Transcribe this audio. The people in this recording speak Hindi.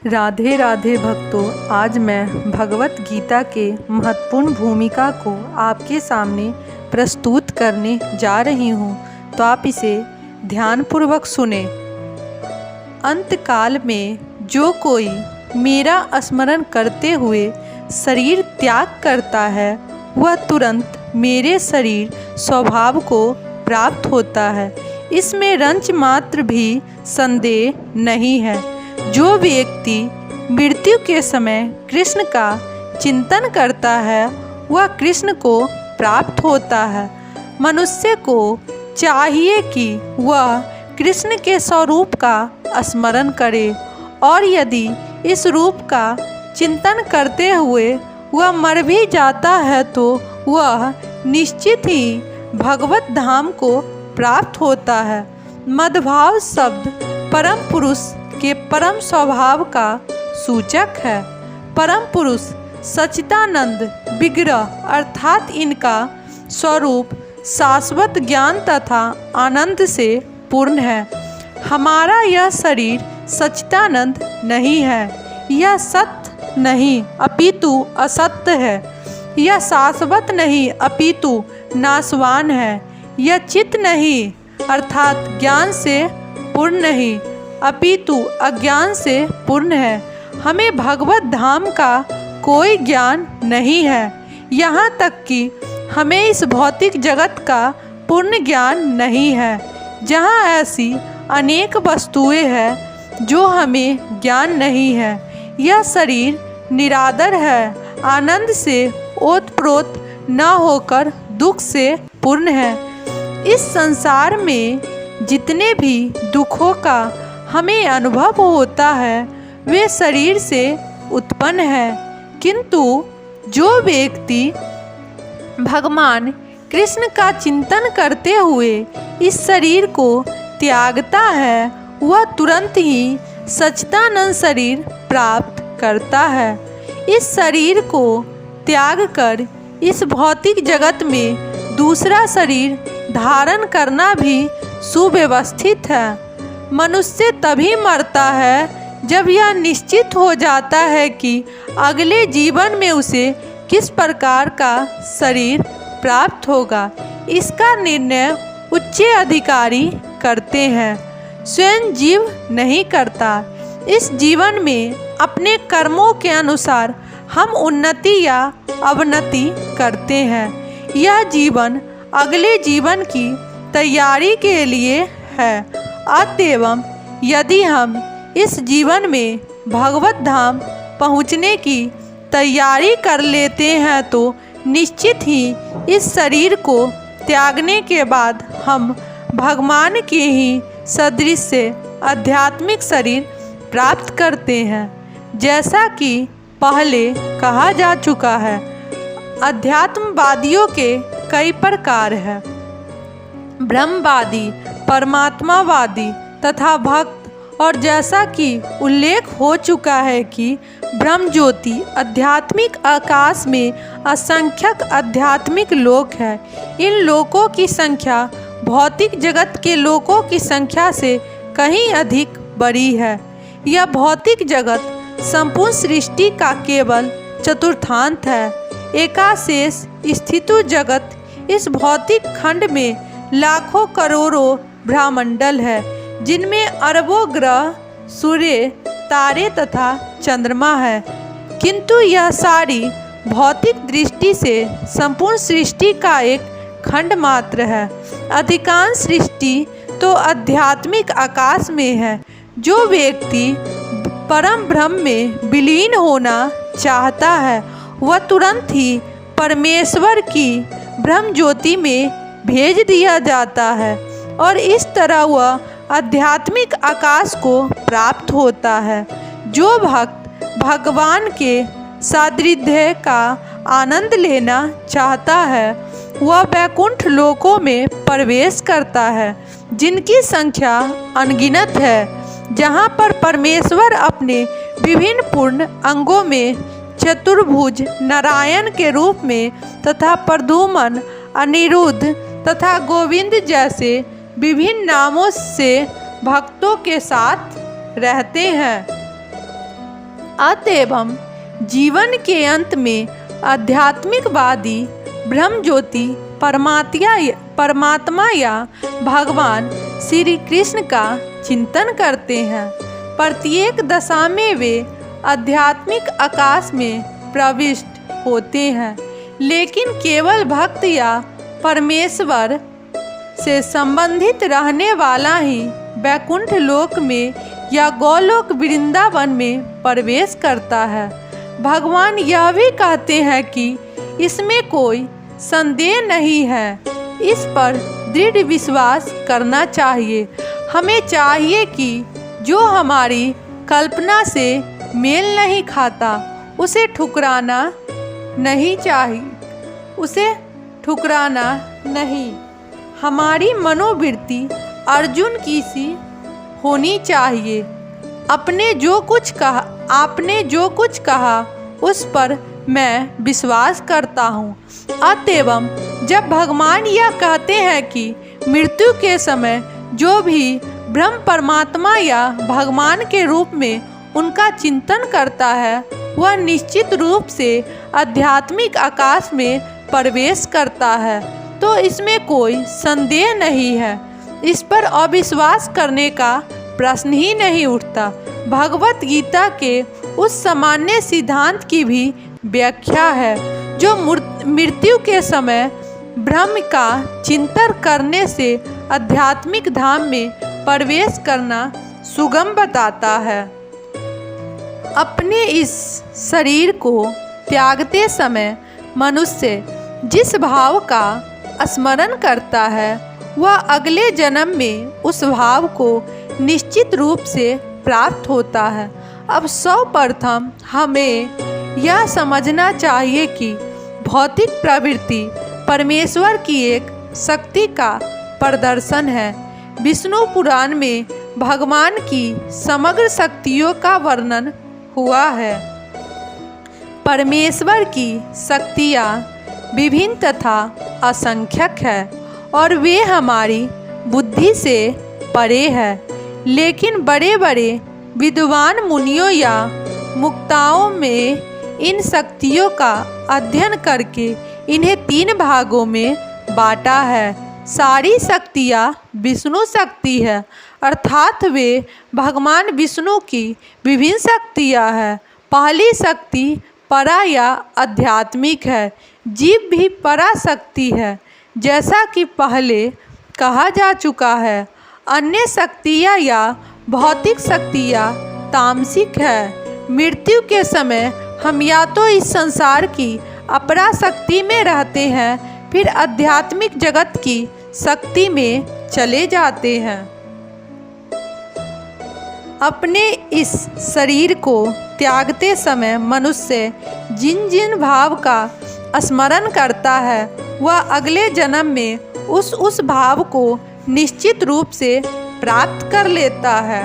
राधे राधे भक्तों, आज मैं भगवत गीता के महत्वपूर्ण भूमिका को आपके सामने प्रस्तुत करने जा रही हूँ, तो आप इसे ध्यानपूर्वक सुने। अंतकाल में जो कोई मेरा स्मरण करते हुए शरीर त्याग करता है, वह तुरंत मेरे शरीर स्वभाव को प्राप्त होता है। इसमें रंच मात्र भी संदेह नहीं है। जो व्यक्ति मृत्यु के समय कृष्ण का चिंतन करता है, वह कृष्ण को प्राप्त होता है। मनुष्य को चाहिए कि वह कृष्ण के स्वरूप का स्मरण करे, और यदि इस रूप का चिंतन करते हुए वह मर भी जाता है, तो वह निश्चित ही भगवत धाम को प्राप्त होता है। मद्भाव शब्द परम पुरुष के परम स्वभाव का सूचक है। परम पुरुष सच्चिदानंद विग्रह अर्थात इनका स्वरूप शाश्वत ज्ञान तथा आनंद से पूर्ण है। हमारा यह शरीर सच्चिदानंद नहीं है, यह सत्य नहीं अपितु असत्य है। यह शाश्वत नहीं अपितु नाशवान है। यह चित्त नहीं अर्थात ज्ञान से पूर्ण नहीं अपितु अज्ञान से पूर्ण है। हमें भगवत धाम का कोई ज्ञान नहीं है, यहाँ तक कि हमें इस भौतिक जगत का पूर्ण ज्ञान नहीं है, जहाँ ऐसी अनेक वस्तुएं हैं जो हमें ज्ञान नहीं है। यह शरीर निरादर है, आनंद से ओतप्रोत न होकर दुख से पूर्ण है। इस संसार में जितने भी दुखों का हमें अनुभव होता है, वे शरीर से उत्पन्न है। किंतु जो व्यक्ति भगवान कृष्ण का चिंतन करते हुए इस शरीर को त्यागता है, वह तुरंत ही सच्चिदानंद शरीर प्राप्त करता है। इस शरीर को त्याग कर इस भौतिक जगत में दूसरा शरीर धारण करना भी सुव्यवस्थित है। मनुष्य तभी मरता है जब यह निश्चित हो जाता है कि अगले जीवन में उसे किस प्रकार का शरीर प्राप्त होगा। इसका निर्णय उच्च अधिकारी करते हैं, स्वयं जीव नहीं करता। इस जीवन में अपने कर्मों के अनुसार हम उन्नति या अवनति करते हैं। यह जीवन अगले जीवन की तैयारी के लिए है। अतएव यदि हम इस जीवन में भगवत धाम पहुँचने की तैयारी कर लेते हैं, तो निश्चित ही इस शरीर को त्यागने के बाद हम भगवान के ही सदृश आध्यात्मिक शरीर प्राप्त करते हैं। जैसा कि पहले कहा जा चुका है, अध्यात्मवादियों के कई प्रकार हैं, ब्रह्मवादी, परमात्मावादी तथा भक्त। और जैसा कि उल्लेख हो चुका है कि ब्रह्म ज्योति आध्यात्मिक आकाश में असंख्यक आध्यात्मिक लोक हैं। इन लोकों की संख्या भौतिक जगत के लोकों की संख्या से कहीं अधिक बड़ी है। यह भौतिक जगत संपूर्ण सृष्टि का केवल चतुर्थांश है। एकाशेष स्थित जगत इस भौतिक खंड में लाखों करोड़ों ब्रह्मंडल है, जिनमें अरबों ग्रह, सूर्य, तारे तथा चंद्रमा है। किंतु यह सारी भौतिक दृष्टि से संपूर्ण सृष्टि का एक खंड मात्र है। अधिकांश सृष्टि तो आध्यात्मिक आकाश में है। जो व्यक्ति परम ब्रह्म में विलीन होना चाहता है, वह तुरंत ही परमेश्वर की ब्रह्म ज्योति में भेज दिया जाता है, और इस तरह वह आध्यात्मिक आकाश को प्राप्त होता है। जो भक्त भगवान के सान्निध्य का आनंद लेना चाहता है, वह वैकुंठ लोकों में प्रवेश करता है, जिनकी संख्या अनगिनत है, जहाँ पर परमेश्वर अपने विभिन्न पूर्ण अंगों में चतुर्भुज नारायण के रूप में तथा प्रद्युम्न, अनिरुद्ध तथा गोविंद जैसे विभिन्न नामों से भक्तों के साथ रहते हैं। अतएव जीवन के अंत में आध्यात्मिकवादी ब्रह्म ज्योति परमात्मा या भगवान श्री कृष्ण का चिंतन करते हैं। प्रत्येक दशा में वे आध्यात्मिक आकाश में प्रविष्ट होते हैं, लेकिन केवल भक्त या परमेश्वर से संबंधित रहने वाला ही वैकुंठ लोक में या गोलोक वृंदावन में प्रवेश करता है। भगवान यह भी कहते हैं कि इसमें कोई संदेह नहीं है, इस पर दृढ़ विश्वास करना चाहिए। हमें चाहिए कि जो हमारी कल्पना से मेल नहीं खाता उसे ठुकराना नहीं। हमारी मनोवृत्ति अर्जुन की सी होनी चाहिए। आपने जो कुछ कहा उस पर मैं विश्वास करता हूँ। अतएव जब भगवान यह कहते हैं कि मृत्यु के समय जो भी ब्रह्म परमात्मा या भगवान के रूप में उनका चिंतन करता है वह निश्चित रूप से आध्यात्मिक आकाश में प्रवेश करता है, तो इसमें कोई संदेह नहीं है। इस पर अविश्वास करने का प्रश्न ही नहीं उठता। भगवत गीता के उस सामान्य सिद्धांत की भी व्याख्या है जो मृत्यु के समय ब्रह्म का चिंतन करने से आध्यात्मिक धाम में प्रवेश करना सुगम बताता है। अपने इस शरीर को त्यागते समय मनुष्य जिस भाव का स्मरण करता है वह अगले जन्म में उस भाव को निश्चित रूप से प्राप्त होता है। अब सर्वप्रथम हमें यह समझना चाहिए कि भौतिक प्रवृत्ति परमेश्वर की एक शक्ति का प्रदर्शन है। विष्णु पुराण में भगवान की समग्र शक्तियों का वर्णन हुआ है। परमेश्वर की शक्तियाँ विभिन्न तथा असंख्यक है और वे हमारी बुद्धि से परे है, लेकिन बड़े बड़े विद्वान मुनियों या मुक्ताओं में इन शक्तियों का अध्ययन करके इन्हें 3 भागों में बांटा है। सारी शक्तियाँ विष्णु शक्ति है, अर्थात वे भगवान विष्णु की विभिन्न शक्तियाँ हैं। पहली शक्ति परा या आध्यात्मिक है। जीव भी परा शक्ति है, जैसा कि पहले कहा जा चुका है। अन्य शक्तियाँ या भौतिक शक्तियाँ तामसिक है। मृत्यु के समय हम या तो इस संसार की अपरा शक्ति में रहते हैं, फिर आध्यात्मिक जगत की शक्ति में चले जाते हैं। अपने इस शरीर को त्यागते समय मनुष्य जिन जिन भाव का स्मरण करता है वह अगले जन्म में उस भाव को निश्चित रूप से प्राप्त कर लेता है।